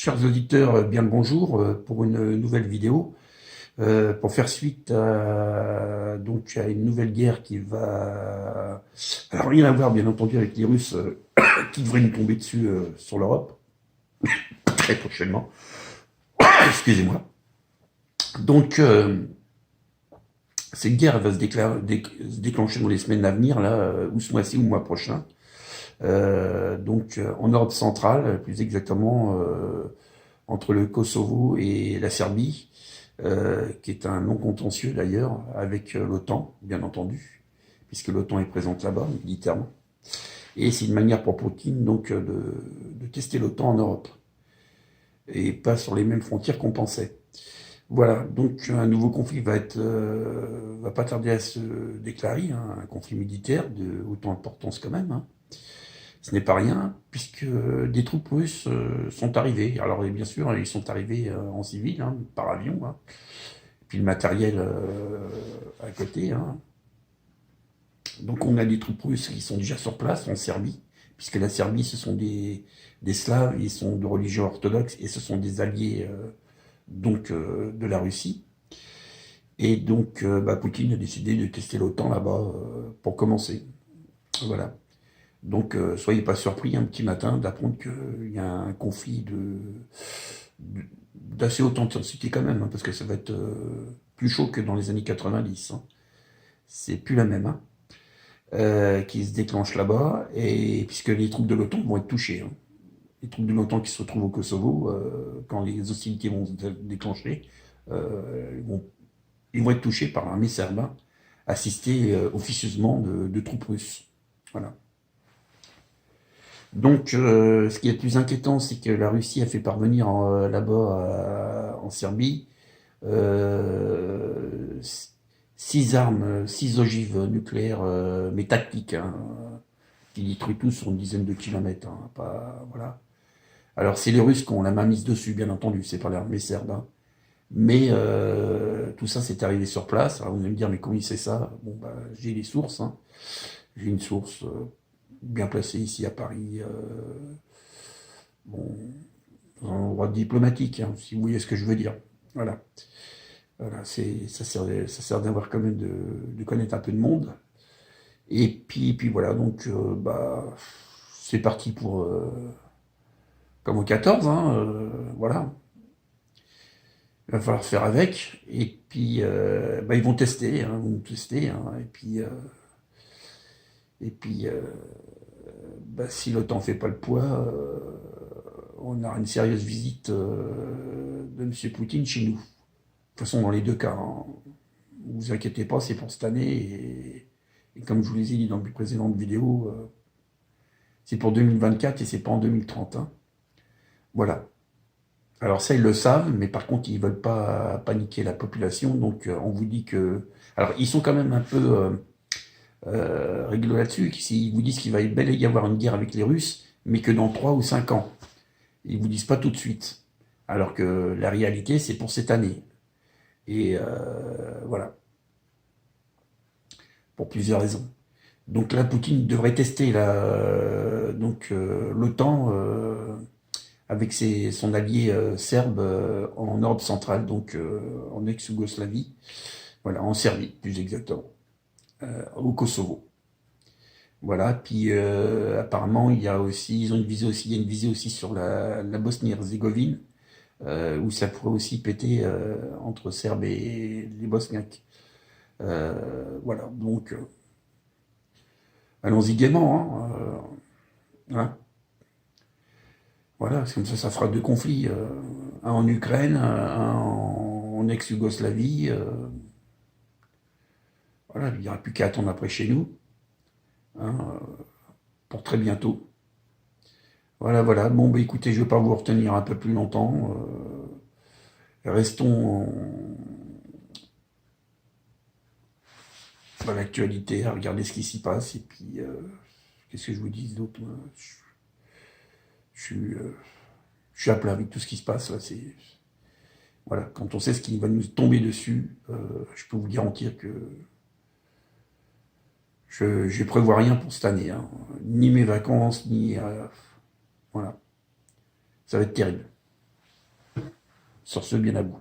Chers auditeurs, bien le bonjour pour une nouvelle vidéo. Pour faire suite à une nouvelle guerre qui va... Alors rien à voir bien entendu avec les Russes qui devraient nous tomber dessus sur l'Europe, très prochainement. Excusez-moi. Donc cette guerre elle va se déclencher dans les semaines à venir, là, ou ce mois-ci ou le mois prochain. En Europe centrale, plus exactement entre le Kosovo et la Serbie, qui est un non contentieux d'ailleurs, avec l'OTAN, bien entendu, puisque l'OTAN est présente là-bas, militairement. Et c'est une manière pour Poutine donc de tester l'OTAN en Europe, et pas sur les mêmes frontières qu'on pensait. Voilà, donc un nouveau conflit va pas tarder à se déclarer, hein, un conflit militaire de haute importance quand même, hein. Ce n'est pas rien, puisque des troupes russes sont arrivées. Alors bien sûr, ils sont arrivés en civil, hein, par avion, hein. Et puis le matériel à côté, hein. Donc on a des troupes russes qui sont déjà sur place en Serbie, puisque la Serbie, ce sont des Slaves, ils sont de religion orthodoxe, et ce sont des alliés de la Russie. Et donc Poutine a décidé de tester l'OTAN là-bas pour commencer. Voilà. Donc, soyez pas surpris un petit matin d'apprendre qu'il y a un conflit d'assez haute intensité quand même, hein, parce que ça va être plus chaud que dans les années 90. Hein. C'est plus la même, hein, qui se déclenche là-bas, et puisque les troupes de l'OTAN vont être touchées. Hein. Les troupes de l'OTAN qui se retrouvent au Kosovo, quand les hostilités vont se déclencher, ils vont être touchés par l'armée serbe, hein, assistée officieusement de troupes russes. Voilà. Donc, ce qui est le plus inquiétant, c'est que la Russie a fait parvenir là-bas en Serbie euh, 6 armes, 6 ogives nucléaires, mais tactiques, hein, qui détruisent tous sur une dizaine de kilomètres. Hein, pas, voilà. Alors, c'est les Russes qui ont la main mise dessus, bien entendu, c'est pas l'armée serbe. Hein. Mais tout ça, c'est arrivé sur place. Alors, vous allez me dire, mais comment il sait ça? Bon, bah, j'ai les sources. Hein. J'ai une source bien placée ici à Paris. Bon, dans un endroit diplomatique, hein, si vous voyez ce que je veux dire. Voilà. Voilà, ça sert d'avoir quand même de connaître un peu de monde. Et puis voilà, donc c'est parti pour comme au 14, hein, voilà. Il va falloir faire avec. Et puis ils vont tester, hein, ils vont tester, hein, et puis si l'OTAN fait pas le poids, on aura une sérieuse visite de M. Poutine chez nous. De toute façon, dans les deux cas, hein, ne vous inquiétez pas, c'est pour cette année. Et comme je vous l'ai dit dans mes précédentes vidéos, c'est pour 2024 et c'est pas en 2030. Hein. Voilà. Alors ça, ils le savent, mais par contre, ils veulent pas paniquer la population. Donc, on vous dit que... Alors, ils sont quand même un peu rigolos là-dessus. Ils vous disent qu'il va bel et y avoir une guerre avec les Russes, mais que dans 3 ou 5 ans. Ils vous disent pas tout de suite. Alors que la réalité, c'est pour cette année. Et voilà, pour plusieurs raisons. Donc là, Poutine devrait tester l'OTAN avec son allié serbe en Europe centrale, donc en ex-Yougoslavie, voilà, en Serbie plus exactement, au Kosovo. Voilà, puis apparemment ils ont une visée aussi, il y a une visée aussi sur la Bosnie-Herzégovine, où ça pourrait aussi péter entre Serbes et les Bosniaques. Voilà, donc allons-y gaiement, hein. Voilà, comme ça fera 2 conflits, un en Ukraine, un en ex-Yougoslavie. Voilà, il n'y aura plus qu'à attendre après chez nous, hein, pour très bientôt. Voilà, voilà. Bon, bah écoutez, je ne vais pas vous retenir un peu plus longtemps. Restons dans l'actualité, à regarder ce qui s'y passe. Et puis, qu'est-ce que je vous dis d'autre? Je suis à plat avec tout ce qui se passe. Là, voilà, quand on sait ce qui va nous tomber dessus, je peux vous garantir que je ne prévois rien pour cette année. Hein. Ni mes vacances, ni... voilà. Ça va être terrible. Sur ce, bien à vous.